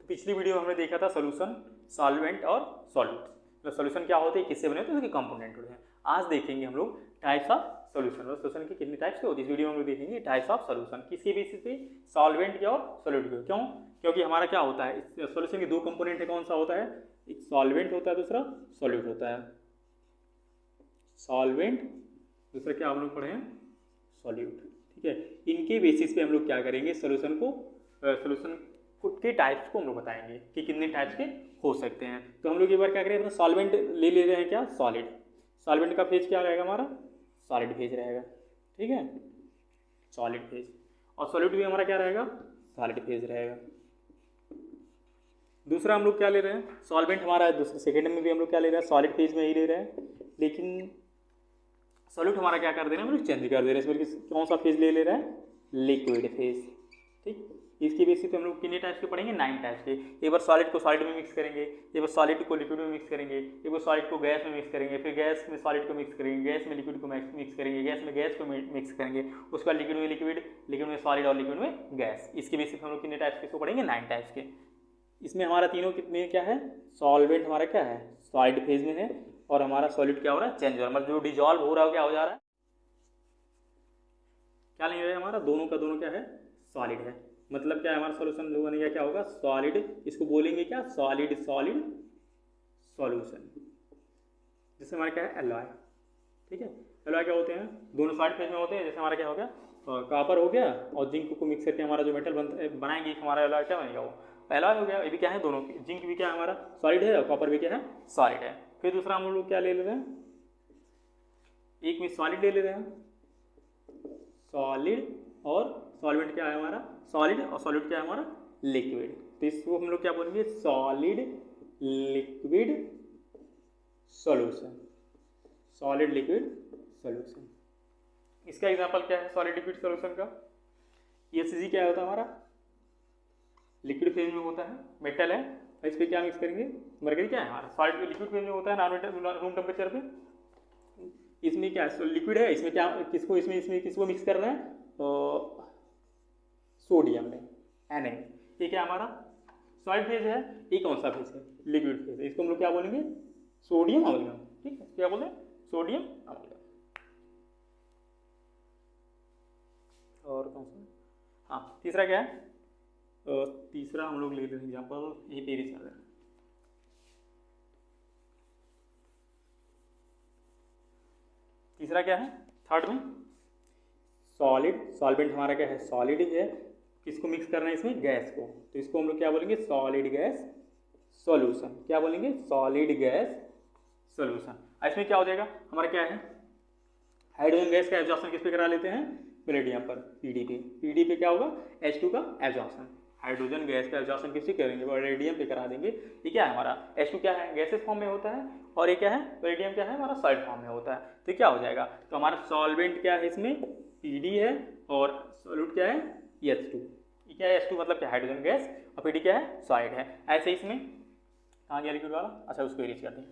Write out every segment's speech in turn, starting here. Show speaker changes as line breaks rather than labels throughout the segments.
तो पिछली वीडियो में हमने देखा था सोल्यूशन, सॉल्वेंट और सॉल्यूट। तो सोल्यूशन क्या होते हैं, किससे बने होते हैं, उसके कंपोनेंट होते हैं। आज देखेंगे हम लोग टाइप्स ऑफ सोल्यूशन। सोल्यूशन की कितनी टाइप्स के होती है, इस वीडियो में हम लोग देखेंगे टाइप्स ऑफ सोल्यूशन। किसके बेसिस पे, सॉल्वेंट के और सॉल्यूट के। क्यों? क्योंकि हमारा क्या होता है, सोल्यूशन के दो कंपोनेंट है। कौन सा होता है, एक सॉल्वेंट होता है, दूसरा सॉल्यूट होता है। सॉल्वेंट, दूसरा क्या हम लोग पढ़े हैं, सॉल्यूट। ठीक है, इनके बेसिस पे हम लोग क्या करेंगे, सोल्यूशन के टाइप्स को हम लोग बताएंगे कि कितने टाइप्स के हो सकते हैं। तो हम लोग एक बार क्या करें, अपना सॉल्वेंट ले रहे हैं, क्या, सॉलिड। सॉल्वेंट का फेज क्या रहेगा हमारा, सॉलिड फेज रहेगा। ठीक है, सॉलिड फेज। और सॉल्यूट भी हमारा क्या रहेगा, सॉलिड फेज रहेगा। दूसरा हम लोग क्या ले रहे हैं, सॉल्वेंट हमारा दूसरे सेकेंड में भी हम लोग क्या ले रहे हैं, सॉलिड फेज में ही ले रहे हैं। लेकिन सॉल्यूट हमारा क्या कर दे रहे हैं, हम लोग चेंज कर दे रहे हैं। इसमें कौन सा फेज ले रहे हैं, लिक्विड फेज। ठीक, इसकी बेसिस पे हम लोग कितने टाइप्स के पढ़ेंगे, 9 टाइप्स के। एक बार सॉलिड को सॉलिड में मिक्स करेंगे, एक बार सॉलिड को लिक्विड में मिक्स करेंगे, एक बार सॉलिड को गैस में मिक्स करेंगे, फिर गैस में सॉलिड को मिक्स करेंगे, गैस में लिक्विड को मिक्स करेंगे, गैस में गैस को मिक्स करेंगे, उसके बाद लिक्विड में लिक्विड, लिक्विड में सॉलिड और लिक्विड में गैस। इसके बेसिस पे हम लोग कितने टाइप्स के इसको पढ़ेंगे, 9 टाइप्स के। इसमें हमारा तीनों कितने क्या है, सॉल्वेंट हमारा क्या है, सॉलिड फेज में है, और हमारा सॉलिड क्या हो रहा है, चेंज हो रहा है। मतलब जो डिजॉल्व हो रहा है क्या हो जा रहा है, क्या नहीं हो रहा है, हमारा दोनों का दोनों क्या है, सॉलिड है। मतलब क्या है, हमारा सॉल्यूशन जो बनेगा क्या होगा, सॉलिड। इसको बोलेंगे क्या, सॉलिड सॉलिड सॉल्यूशन। जैसे हमारा क्या है, एलॉय। ठीक है, एलॉय क्या होते हैं, दोनों सॉलिड फेज में होते हैं। जैसे हमारा क्या हो गया, कॉपर हो गया और जिंक को मिक्स करके हमारा जो मेटल बनाएंगे, हमारा एलॉय क्या बनेगा, वो एलॉय हो गया। ये भी क्या है, दोनों जिंक भी क्या है हमारा सॉलिड है, और कॉपर भी क्या है, सॉलिड है। फिर दूसरा हम लोग क्या ले ले रहे हैं, एक में सॉलिड ले ले रहे हैं, सॉलिड, और सॉल्वेंट क्या है हमारा, सॉलिड, और सॉल्यूट क्या है हमारा, लिक्विड। तो इसको हम लोग क्या बोलेंगे, solid liquid solution. Solid liquid solution. इसका एग्जांपल क्या है, सॉलिड लिक्विड सॉल्यूशन का, ESC क्या होता है हमारा, लिक्विड फेज में होता है, मेटल है, और इस पर क्या मिक्स करेंगे, मरकरी क्या है हमारा, सॉलिड लिक्विड फेज में होता है, रूम टेम्परेचर पे। इसमें क्या है, लिक्विड है, इसमें क्या, किसको इसमें किसको मिक्स कर रहे हैं, तो सोडियम में, Na। ये क्या हमारा सॉलिड फेज है, ये कौन सा फेज है, लिक्विड फेज है। इसको हम लोग क्या बोलेंगे, सोडियम अमोनियम। ठीक है, क्या बोलते हैं, सोडियम अमोनियम। और कौन सा, हाँ, तीसरा क्या है, तीसरा हम लोग ले लेते हैं एग्जाम्पल, ये पेरिस चल रहा है। तीसरा क्या है, थर्ड में सॉलिड, सॉल्वेंट हमारा क्या है, सॉलिड है, किसको मिक्स करना है इसमें, गैस को। तो इसको हम लोग क्या बोलेंगे, सॉलिड गैस सॉल्यूशन। क्या बोलेंगे, सॉलिड गैस सॉल्यूशन। इसमें क्या हो जाएगा, हमारा क्या है, हाइड्रोजन गैस का एब्जॉर्प्शन किस पे करा लेते हैं, पैलेडियम पर, PD पे। PD पे क्या होगा, H2 का एब्जॉर्प्शन। हाइड्रोजन गैस का एब्जॉर्प्शन किससे करेंगे, पैलेडियम पे करा देंगे। ये क्या है हमारा, H2 क्या है, गैसेस फॉर्म में होता है, और ये क्या है, पैलेडियम क्या है हमारा, सॉलिड फॉर्म में होता है। तो क्या हो जाएगा, तो हमारा सॉल्वेंट क्या है, इसमें PD है, और सॉल्यूट क्या है, H2। ये क्या है, H2 मतलब क्या, हाइड्रोजन गैस, और PD क्या है, सॉलिड है। ऐसे इसमें कहाँ गया लिक्विड वाला, अच्छा उसको इरेज कर दें।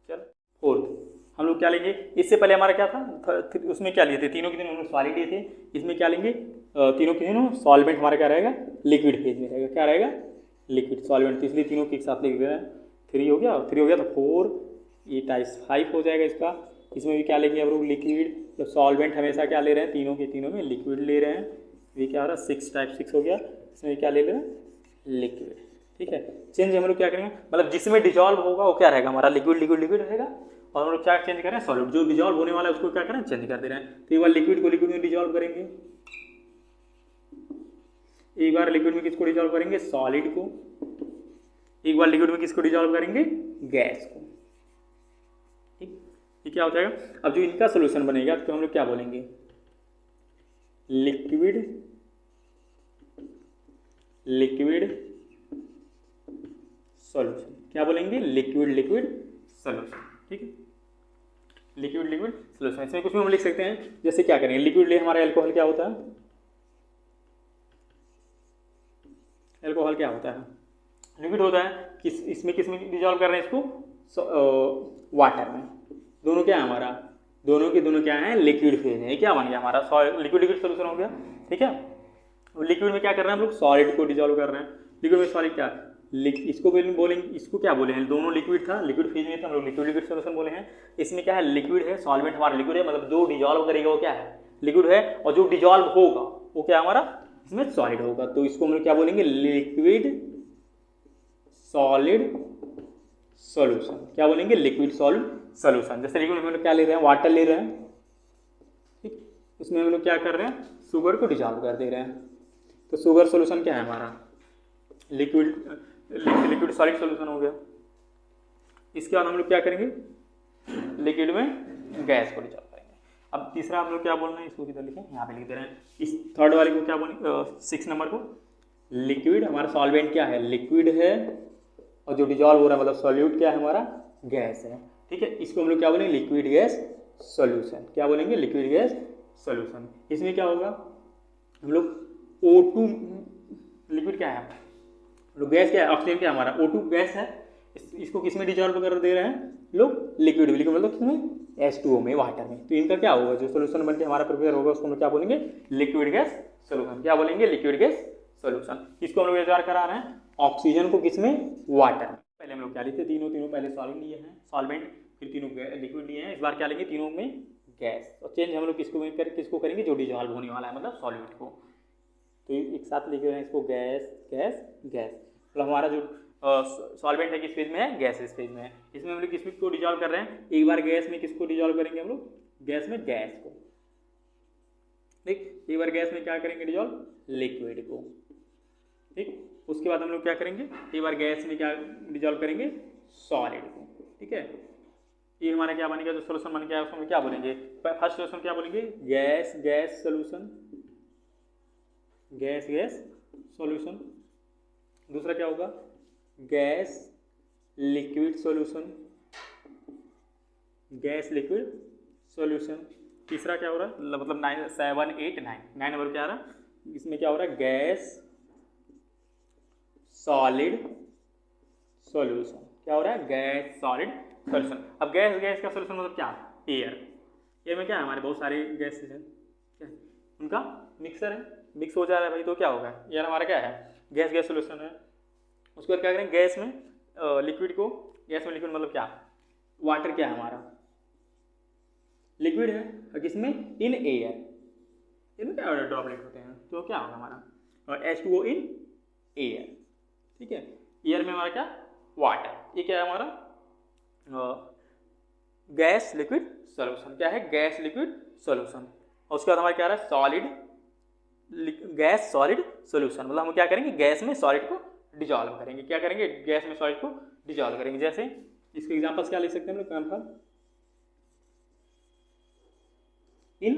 चल, फोर्थ हम लोग क्या लेंगे, इससे पहले हमारा क्या था, उसमें क्या लिए थे, तीनों के तीनों हम लोग सॉलिड लिए थे। इसमें क्या लेंगे, तीनों के तीनों सॉल्वेंट हमारा क्या रहेगा, लिक्विड फेज में रहेगा। क्या रहेगा, लिक्विड सॉल्वेंट। तो इसलिए तीनों के एक साथ लिख दे रहे हैं। 3 हो गया, 3 हो गया तो 4, ये टाइप्स 5 हो जाएगा इसका। इसमें भी क्या लेंगे हम लोग, लिक्विड। तो सॉल्वेंट हमेशा क्या ले रहे हैं, तीनों के तीनों में लिक्विड ले रहे हैं। ये क्या हो रहा है, 6 टाइप 6 हो गया। इसमें क्या ले रहे हैं, लिक्विड। ठीक है, चेंज हम लोग क्या करेंगे, मतलब जिसमें डिजॉल्व होगा वो क्या रहेगा हमारा, लिक्विड लिक्विड लिक्विड रहेगा। और हम लोग क्या चेंज कर रहे हैं, सॉलिड। जो डिजॉल्व होने वाला है उसको क्या करें, चेंज कर दे रहे हैं। तो एक बार लिक्विड को लिक्विड में डिजॉल्व करेंगे, एक बार लिक्विड में किसको डिजॉल्व करेंगे, सॉलिड को। एक बार लिक्विड में किसको डिजॉल्व करेंगे, गैस को। ठीक, ये क्या हो जाएगा। अब जो इनका सोल्यूशन बनेगा तो हम लोग क्या बोलेंगे, लिक्विड लिक्विड सॉल्यूशन। क्या बोलेंगे, लिक्विड लिक्विड सॉल्यूशन। ठीक है, लिक्विड लिक्विड सॉल्यूशन। इसमें कुछ भी हम लिख सकते हैं। जैसे क्या करेंगे, लिक्विड ले हमारा एल्कोहल क्या होता है, एल्कोहल क्या होता है, लिक्विड होता है। इसमें किसमें डिजॉल्व कर रहे हैं इसको, वाटर में। दोनों क्या है हमारा, दोनों के दोनों क्या है, लिक्विड फेज है। क्या बन गया हमारा, लिक्विड लिक्विड सॉल्यूशन हो गया। ठीक है, लिक्विड में क्या कर रहे हैं हम लोग, सॉलिड को डिजॉल्व कर रहे हैं। लिक्विड में सॉलिड क्या, इसको बोलेंगे, इसको क्या बोले हैं, दोनों लिक्विड था, लिक्विड फेज में था, हम लोग लिक्विड लिक्विड सोल्यूशन बोले हैं। इसमें क्या है, लिक्विड है, सॉल्वेंट हमारा लिक्विड है, मतलब जो डिजॉल्व करेगा वो क्या है, लिक्विड है, और जो डिजॉल्व होगा वो क्या हमारा इसमें सॉलिड होगा। तो इसको हम लोग क्या बोलेंगे, लिक्विड सॉलिड सॉल्यूशन। क्या बोलेंगे, लिक्विड सॉलिड सॉल्यूशन। जैसे लिक्विड में हम लोग क्या ले रहे हैं, वाटर ले रहे हैं, ठीक, उसमें हम लोग क्या कर रहे हैं, शुगर को डिजॉल्व कर दे रहे हैं। तो शुगर सॉल्यूशन क्या है हमारा, लिक्विड सॉलिड सॉल्यूशन हो गया। इसके बाद हम लोग क्या करेंगे, लिक्विड में गैस को डिजॉल्व करेंगे। अब तीसरा हम लोग क्या बोलना है, इसको किधर लिखें, यहाँ पे लिख दे रहे हैं। इस थर्ड वाले को क्या बोलेंगे, 6 नंबर को, लिक्विड हमारा सॉल्वेंट क्या है, लिक्विड है, और जो डिजॉल्व हो रहा है मतलब सॉल्यूट क्या है हमारा, गैस है, ठीक है। इसको हम लोग क्या बोलेंगे, लिक्विड गैस सॉल्यूशन। क्या बोलेंगे, लिक्विड गैस सॉल्यूशन। इसमें क्या होगा, हम लोग O2 लिक्विड क्या है, लोग गैस क्या है, ऑक्सीजन क्या है हमारा, O2 गैस है, इसको किस में डिजॉल्व कर दे रहे हैं लोग, लिक्विड मतलब किसमें, H2O में, वाटर में। तो इनका क्या होगा, जो सोल्यूशन बनके हमारा प्रिपेयर होगा उसको हम क्या बोलेंगे, लिक्विड गैस सोल्यूशन। क्या बोलेंगे, लिक्विड गैस सोल्यूशन। इसको हम लोग विचार करा रहे हैं, ऑक्सीजन को किसमें, वाटर में। पहले हम लोग क्या लेते, तीनों पहले सॉलिड लिए हैं, सॉल्वेंट, फिर तीनों लिक्विड लिए हैं, इस बार क्या लेंगे, तीनों में गैस। और चेंज हम लोग किसको करेंगे, जो डिजॉल्व होने वाला है मतलब सॉल्यूट को। तो एक साथ लिख रहे हैं इसको, गैस गैस गैस। मतलब हमारा जो सॉल्वेंट है किस फेज में है, गैस फेज में है। इसमें हम लोग किस को डिजॉल्व कर रहे हैं, एक बार गैस में किसको डिजॉल्व करेंगे हम लोग, गैस में गैस को, ठीक। एक बार गैस में क्या करेंगे, डिजॉल्व लिक्विड को, ठीक। उसके बाद हम लोग क्या करेंगे, एक बार गैस में क्या डिजॉल्व करेंगे, सॉलिड को, ठीक है। ये हमारा क्या बनेगा, जो सोल्यूशन बन गया उसमें क्या बोलेंगे, फर्स्ट सोल्यूशन क्या बोलेंगे, gas gas solution, gas gas solution. दूसरा क्या होगा, gas liquid solution, gas liquid solution. तीसरा क्या हो रहा है, मतलब 9 7 8 9 नंबर क्या आ रहा है, इसमें क्या हो रहा है, गैस सॉलिड सॉल्यूशन। क्या हो रहा है, गैस सॉलिड सॉल्यूशन। अब गैस गैस का सॉल्यूशन मतलब क्या, एयर में क्या है, हमारे बहुत सारे गैसेज हैं, क्या है? उनका मिक्सर है, मिक्स हो जा रहा है भाई, तो क्या होगा, एयर हमारा क्या है, गैस गैस सॉल्यूशन है। उसके बाद क्या करेंगे, गैस में लिक्विड को, गैस में लिक्विड मतलब क्या, वाटर क्या है हमारा, लिक्विड है, और किसमें, इन एयर, इनमें क्या ड्रॉपलेट होते हैं, तो क्या होगा हमारा, और H2O इन एयर, ठीक है। एयर में हमारा क्या, वाटर, ये क्या है हमारा, गैस लिक्विड सॉल्यूशन। क्या है, गैस लिक्विड सॉल्यूशन। और उसके बाद हमारा क्या रहा है, सॉलिड गैस सॉलिड सॉल्यूशन। मतलब हम क्या करेंगे, गैस में सॉलिड को डिजॉल्व करेंगे। क्या करेंगे, गैस में सॉलिड को डिजॉल्व करेंगे। जैसे इसके एग्जांपल्स क्या लिख सकते हैं हम लोग, कैम्फर इन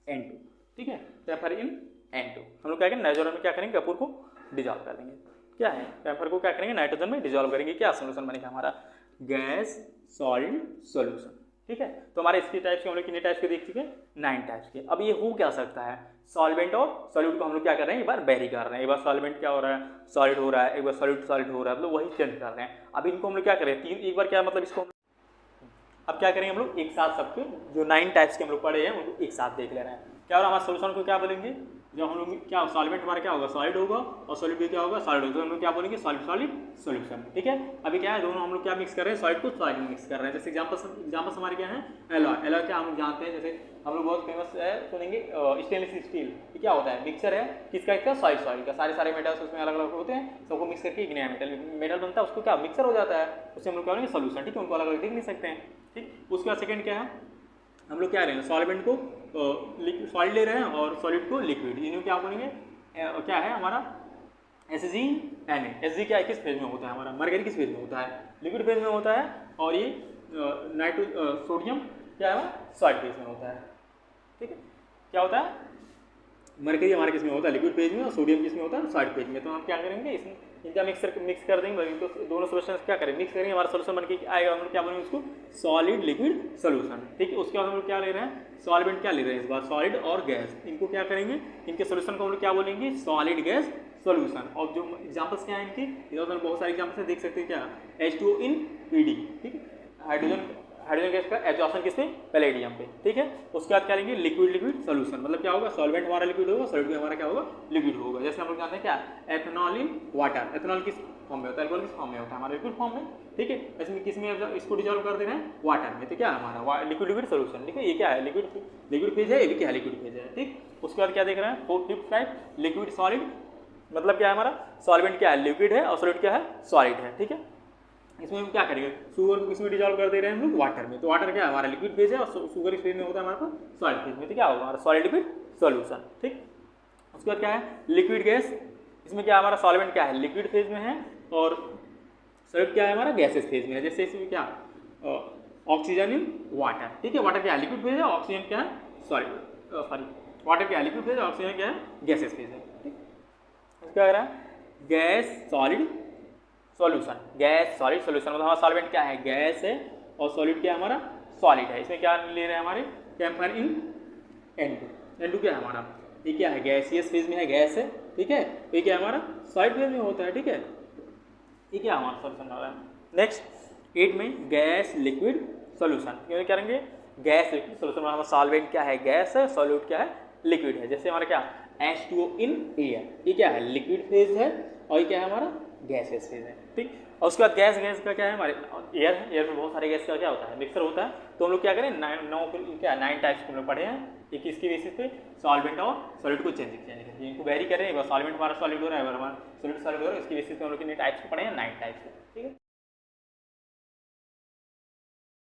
N2, ठीक है, कैम्फर इन N2। हम लोग क्या करेंगे, नाइट्रोजन में क्या करेंगे, कपूर को डिजॉल्व कर देंगे। क्या है, कैम्फर को क्या करेंगे, नाइट्रोजन में डिजॉल्व करेंगे। क्या सोल्यूशन बनेगा हमारा, गैस सॉलिड सॉल्यूशन, ठीक है। तो हमारे इसके टाइप्स के हम लोग कितने टाइप्स के देख चुके हैं, 9 टाइप्स के। अब ये हो क्या सकता है, सॉल्वेंट और सॉल्यूट को हम लोग क्या कर रहे हैं, एक बार वेरी कर रहे हैं। एक बार सॉल्वेंट क्या हो रहा है, सॉलिड हो रहा है, एक बार सॉल्यूट सॉलिड हो रहा है, मतलब वही चेंज कर रहे हैं। अब इनको हम लोग क्या करें, एक बार क्या मतलब इसको अब क्या करेंगे हम लोग, एक साथ सबके जो 9 टाइप्स के हम लोग पढ़े हैं उनको एक साथ देख ले रहे हैं। क्या हो रहा है, हमारे सोल्यूशन को क्या बोलेंगे, जब हम लोग क्या, सॉल्वेंट हमारा क्या होगा, सॉलिड होगा, और सॉलिड भी क्या होगा, सॉलिड होगा, तो हम लोग क्या बोलेंगे, सॉलिड सॉलिड सॉल्यूशन, ठीक है। अभी क्या है, दोनों हम लोग क्या मिक्स कर रहे हैं, सॉलिड को सॉलिड में मिक्स कर रहे हैं। जैसे एग्जाम्पल्स हमारे क्या हैं, एलॉय, एलॉय क्या हम लोग जानते हैं, जैसे हम लोग बहुत फेमस है सुनेंगे, स्टेनलेस स्टील। ये क्या होता है, मिक्सर है किसका, इसका सॉलिड का, सारे मेटल्स उसमें अलग अलग होते हैं, सबको मिक्स करके एक नया मेटल बनता है, उसको क्या मिक्सर हो जाता है, उससे हम लोग क्या बोलेंगे, सॉल्यूशन, ठीक है। उनको अलग अलग देख नहीं सकते हैं, ठीक। उसके बाद सेकंड क्या है, हम लोग क्या ले रहे हैं, सॉल्वेंट को सॉलिड ले रहे हैं और सॉलिड को लिक्विड, इन्हें क्या बोलेंगे, क्या है हमारा HgNA। Hg क्या है, किस फेज में होता है हमारा, मरकरी किस फेज में होता है, लिक्विड फेज में होता है, और ये सोडियम क्या है, सॉलिड फेज में होता है, ठीक है। क्या होता है, मरकरी हमारे किस में होता है, लिक्विड फेज में, और सोडियम किस में होता है, सॉलिड फेज में। तो हम क्या करेंगे, इसमें इनका मिक्स कर देंगे, इनको दोनों सोल्यूशन क्या करें, मिक्स करेंगे, हमारा सोल्यूशन बन के आएगा, हम लोग क्या बोलेंगे उसको, सॉलिड लिक्विड सोल्यूशन, ठीक है। उसके बाद हम लोग क्या ले रहे हैं, सॉल्वेंट क्या ले रहे हैं इस बार, सॉलिड और गैस, इनको क्या करेंगे, इनके सोल्यूशन को हम लोग क्या बोलेंगे, सॉलिड गैस सोल्यूशन। और जो एग्जाम्पल्स क्या है इनके, इधर बहुत सारे एग्जाम्पल्स देख सकते हैं, क्या H2O इन PD, ठीक है, हाइड्रोजन हाइड्रोजन गैस का एब्जॉर्प्शन किस पे, पैलेडियम पे, ठीक है। उसके बाद क्या लेंगे, लिक्विड लिक्विड सोल्यूशन, मतलब क्या होगा, सॉल्वेंट हमारा लिक्विड होगा, सॉलिड भी हमारा क्या होगा, लिक्विड होगा। जैसे हम लोग जानते हैं क्या, एथेनॉल इन वाटर, एथेनॉल किस फॉर्म में होता है, अल्कोहल किस फॉर्म में होता है, हमारा लिक्विड फॉर्म में, ठीक है। इसमें किस में इसको डिजोल्व कर दे रहे हैं, वाटर में, तो क्या हमारा लिक्विड लिक्विड सोल्यूशन, ठीक है। ये क्या है, लिक्विड फेज है, ये भी क्या है, लिक्विड फेज है, ठीक। उसके बाद क्या देख रहे हैं, 4th टाइप लिक्विड सॉलिड, मतलब क्या है हमारा, सॉल्वेंट क्या है, लिक्विड है और सॉलिड क्या है, सॉलिड है, ठीक है। इसमें हम क्या करेंगे, शुगर को किसमें डिजोल्व कर दे रहे हैं हम लोग, वाटर में, तो वाटर क्या है हमारा लिक्विड फेज है और शुगर इस फेज में होता है हमारा सॉलिड फेज में, तो क्या होगा हमारा सॉलिड लिक्विड सॉल्यूशन, ठीक। उसके बाद क्या है, लिक्विड गैस, इसमें क्या हमारा सॉल्वेंट क्या है, लिक्विड फेज में है और सॉलिड क्या है हमारा, गैसेस फेज में है। जैसे इसमें क्या, ऑक्सीजन इन वाटर, ठीक है, वाटर क्या है, लिक्विड फेज है, ऑक्सीजन क्या है, सॉरी वाटर क्या है, लिक्विड फेज है, ऑक्सीजन क्या है, गैसेस फेज है, ठीक। क्या कह रहा है, gas solid solution, gas solid solution, मतलब हमारा सॉल्वेंट क्या है, गैस है और सॉलिड क्या है हमारा, सॉलिड है। इसमें क्या ले रहे हैं हमारे, कैम्फर इन N2, N2 क्या है हमारा, ये क्या है, गैसियस फेज में है, गैस है, ठीक है। ये क्या है हमारा, सॉलिड फेज में होता है, ठीक है। ये क्या हमारा सॉल्यूशन हो रहा है। नेक्स्ट 8 में गैस लिक्विड सॉल्यूशन, क्या करेंगे, गैस लिक्विड सॉल्यूशन, हमारा सॉल्वेंट क्या है, गैस है, सॉल्यूट क्या है, लिक्विड है। जैसे हमारा क्या, H2O इन एयर, ये क्या है, लिक्विड फेज है और ये क्या है हमारा, गैसेस फेज है, ठीक। और उसके बाद गैस का क्या है हमारे, एयर है, एयर में बहुत सारे गैस का क्या होता है, मिक्सर होता है। तो हम लोग क्या करें, 9 टाइप्स हम लोग पढ़े हैं, ये किसकी बेसिस पे, सॉल्वेंट और सॉलिड को चेंज करें, इनको वेरी करें, एक बार सॉल्वेंट हमारा सॉलिड हो रहा है, एक बार हमारा सॉलिड सॉलिड हो रहा है, इसकी बेसिस पे हम लोग कितने टाइप्स को पढ़े हैं, 9 टाइप्स, ठीक है।